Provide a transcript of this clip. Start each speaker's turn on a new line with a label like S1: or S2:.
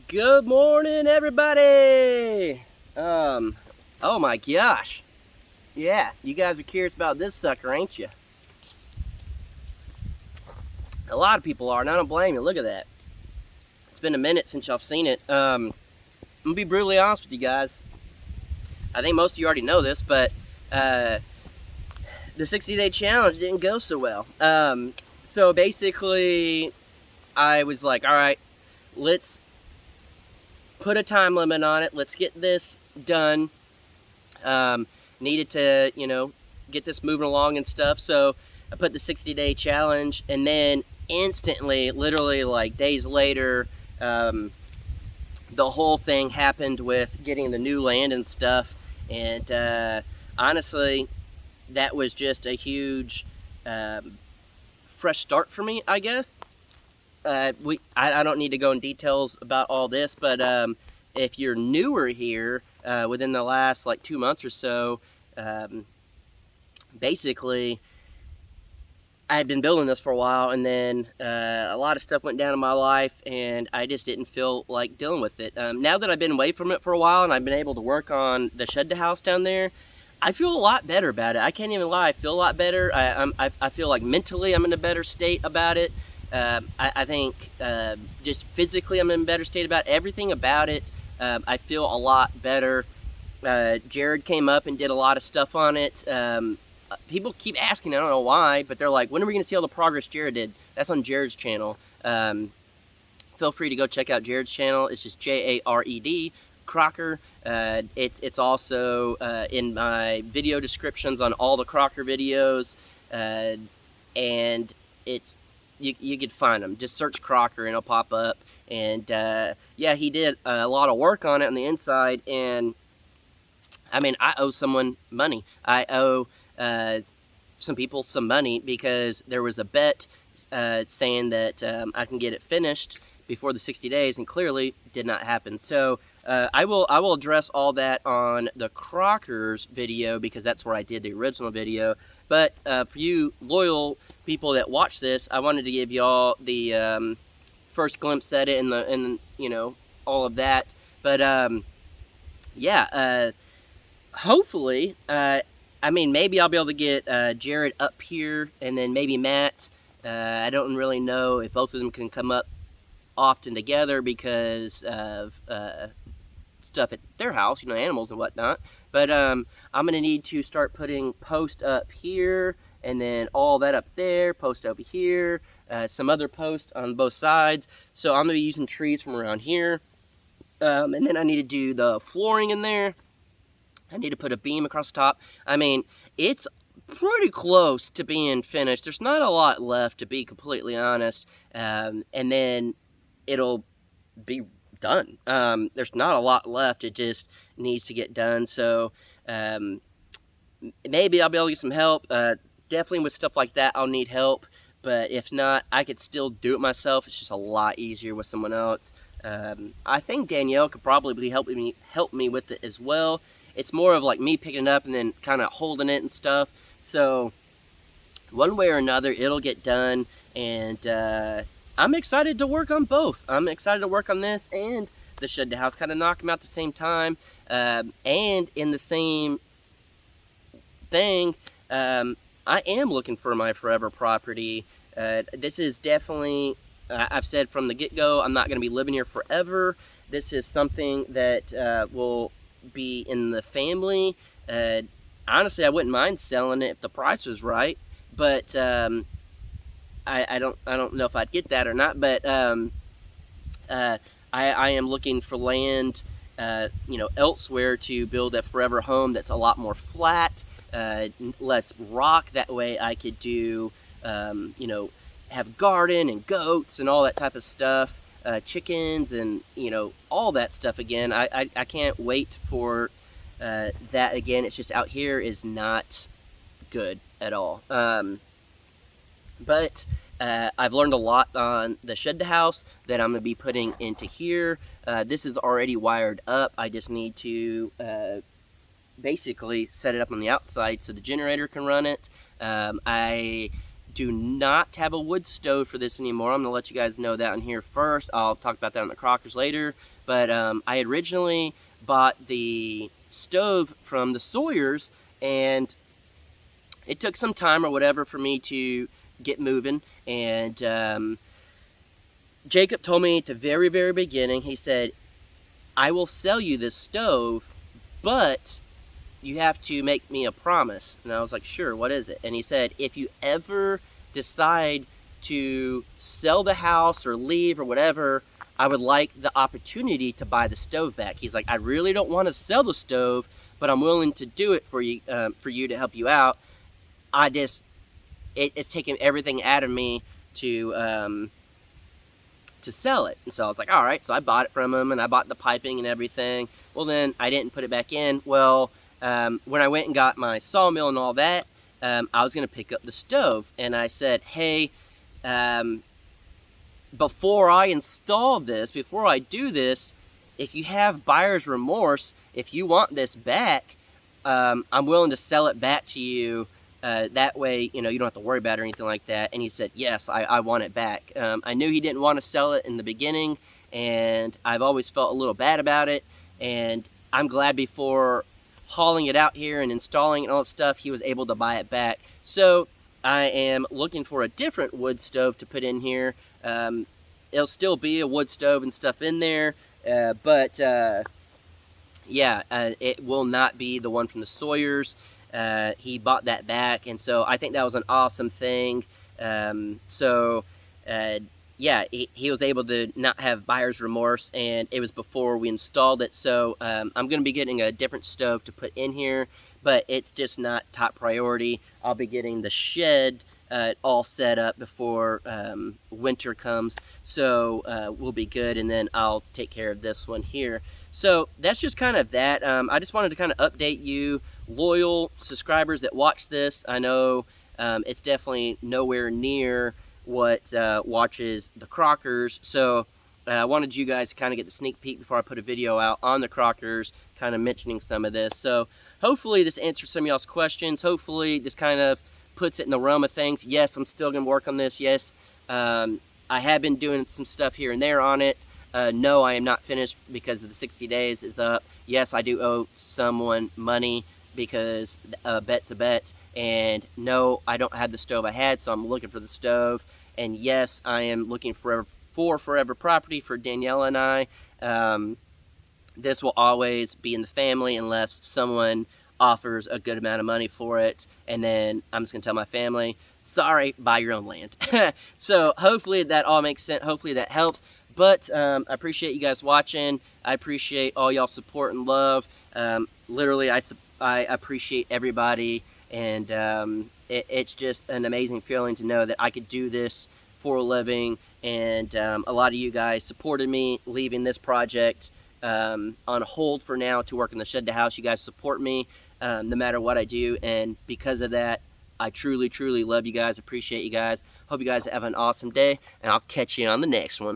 S1: Good morning, everybody. Oh my gosh. Yeah, you guys are curious about this sucker, ain't you? A lot of people are, and I don't blame you. Look at that. It's been a minute since y'all seen it. I'm gonna be brutally honest with you guys. I think most of you already know this, but the 60-day challenge didn't go so well. So basically, I was like, all right, let's put a time limit on it. Let's get this done. Needed to, get this moving along and stuff. So I put the 60-day challenge, and then instantly, literally like days later, the whole thing happened with getting the new land and stuff. And honestly, that was just a huge fresh start for me, I guess. I don't need to go in details about all this, but if you're newer here, within the last like 2 months or so, basically I had been building this for a while, and then a lot of stuff went down in my life, and I just didn't feel like dealing with it. Now that I've been away from it for a while, and I've been able to work on the shed house down there, I feel a lot better about it. I can't even lie. I feel a lot better. I feel like mentally I'm in a better state about it. I think just physically I'm in a better state about everything about it. I feel a lot better. Jared came up and did a lot of stuff on it. People keep asking, I don't know why, but they're like, when are we going to see all the progress Jared did? That's on Jared's channel. Feel free to go check out Jared's channel. It's just Jared, Crocker. It's also in my video descriptions on all the Crocker videos, and it's you could find them. Just search Crocker and it'll pop up. And yeah, he did a lot of work on it on the inside, and I mean, I owe someone money. I owe some people some money because there was a bet saying that I can get it finished before the 60 days, and clearly did not happen. So I will address all that on the Crockers video, because that's where I did the original video. But for you loyal people that watch this, I wanted to give y'all the first glimpse at it, and all of that. But yeah, hopefully, I mean, maybe I'll be able to get Jared up here, and then maybe Matt. I don't really know if both of them can come up often together because of stuff at their house, animals and whatnot. But I'm going to need to start putting post up here, and then all that up there, post over here, some other post on both sides. So I'm going to be using trees from around here. And then I need to do the flooring in there. I need to put a beam across the top. I mean, it's pretty close to being finished. There's not a lot left, to be completely honest. And then it'll be done. There's not a lot left. It just needs to get done. So maybe I'll be able to get some help. Definitely with stuff like that, I'll need help. But if not, I could still do it myself. It's just a lot easier with someone else. I think Danielle could probably help me with it as well. It's more of like me picking it up and then kind of holding it and stuff. So one way or another, it'll get done. And I'm excited to work on both. I'm excited to work on this and the shed house, kind of knock them out at the same time. And in the same thing, I am looking for my forever property. This is definitely, I've said from the get-go, I'm not going to be living here forever. This is something that will be in the family. Honestly, I wouldn't mind selling it if the price was right, but I don't know if I'd get that or not. But I am looking for land elsewhere to build a forever home that's a lot more flat, less rock. That way I could do have garden and goats and all that type of stuff. Chickens and all that stuff again. I can't wait for that again. It's just out here is not good at all. But I've learned a lot on the shed house that I'm going to be putting into here. This is already wired up. I just need to basically set it up on the outside so the generator can run it. I do not have a wood stove for this anymore. I'm going to let you guys know that on here first. I'll talk about that on the Crockers later. But I originally bought the stove from the Sawyers, and it took some time or whatever for me to get moving. And Jacob told me at the very, very beginning, he said, I will sell you this stove, but you have to make me a promise. And I was like, sure, what is it? And he said, if you ever decide to sell the house or leave or whatever, I would like the opportunity to buy the stove back. He's like, I really don't want to sell the stove, but I'm willing to do it for you to help you out. It's taken everything out of me to sell it. And so I was like, all right. So I bought it from him, and I bought the piping and everything. Well, then I didn't put it back in. Well, when I went and got my sawmill and all that, I was going to pick up the stove. And I said, hey, before I install this, before I do this, if you have buyer's remorse, if you want this back, I'm willing to sell it back to you. That way, you don't have to worry about it or anything like that. And he said, yes, I want it back. I knew he didn't want to sell it in the beginning, and I've always felt a little bad about it. And I'm glad before hauling it out here and installing it and all that stuff, he was able to buy it back. So I am looking for a different wood stove to put in here. It'll still be a wood stove and stuff in there, but yeah, it will not be the one from the Sawyers. He bought that back, and so I think that was an awesome thing. Yeah, he was able to not have buyer's remorse, and it was before we installed it. So I'm going to be getting a different stove to put in here, but it's just not top priority. I'll be getting the shed all set up before winter comes, so we'll be good, and then I'll take care of this one here. So that's just kind of that. I just wanted to kind of update you loyal subscribers that watch this. I know it's definitely nowhere near what watches the Crockers, so I wanted you guys to kind of get the sneak peek before I put a video out on the Crockers, kind of mentioning some of this. So hopefully this answers some of y'all's questions. Hopefully this kind of puts it in the realm of things. Yes, I'm still going to work on this. Yes, I have been doing some stuff here and there on it. No, I am not finished because the 60 days is up. Yes, I do owe someone money because a bet's a bet. And no, I don't have the stove I had, so I'm looking for the stove. And yes, I am looking for forever property for Danielle and I. This will always be in the family unless someone offers a good amount of money for it, and then I'm just gonna tell my family, sorry, buy your own land. So hopefully that all makes sense. Hopefully that helps. But I appreciate you guys watching. I appreciate all y'all support and love. Literally, I appreciate everybody, and it's just an amazing feeling to know that I could do this for a living. And a lot of you guys supported me leaving this project on hold for now to work in the shed to house. You guys support me no matter what I do, and because of that, I truly love you guys. Appreciate you guys. Hope you guys have an awesome day, and I'll catch you on the next one.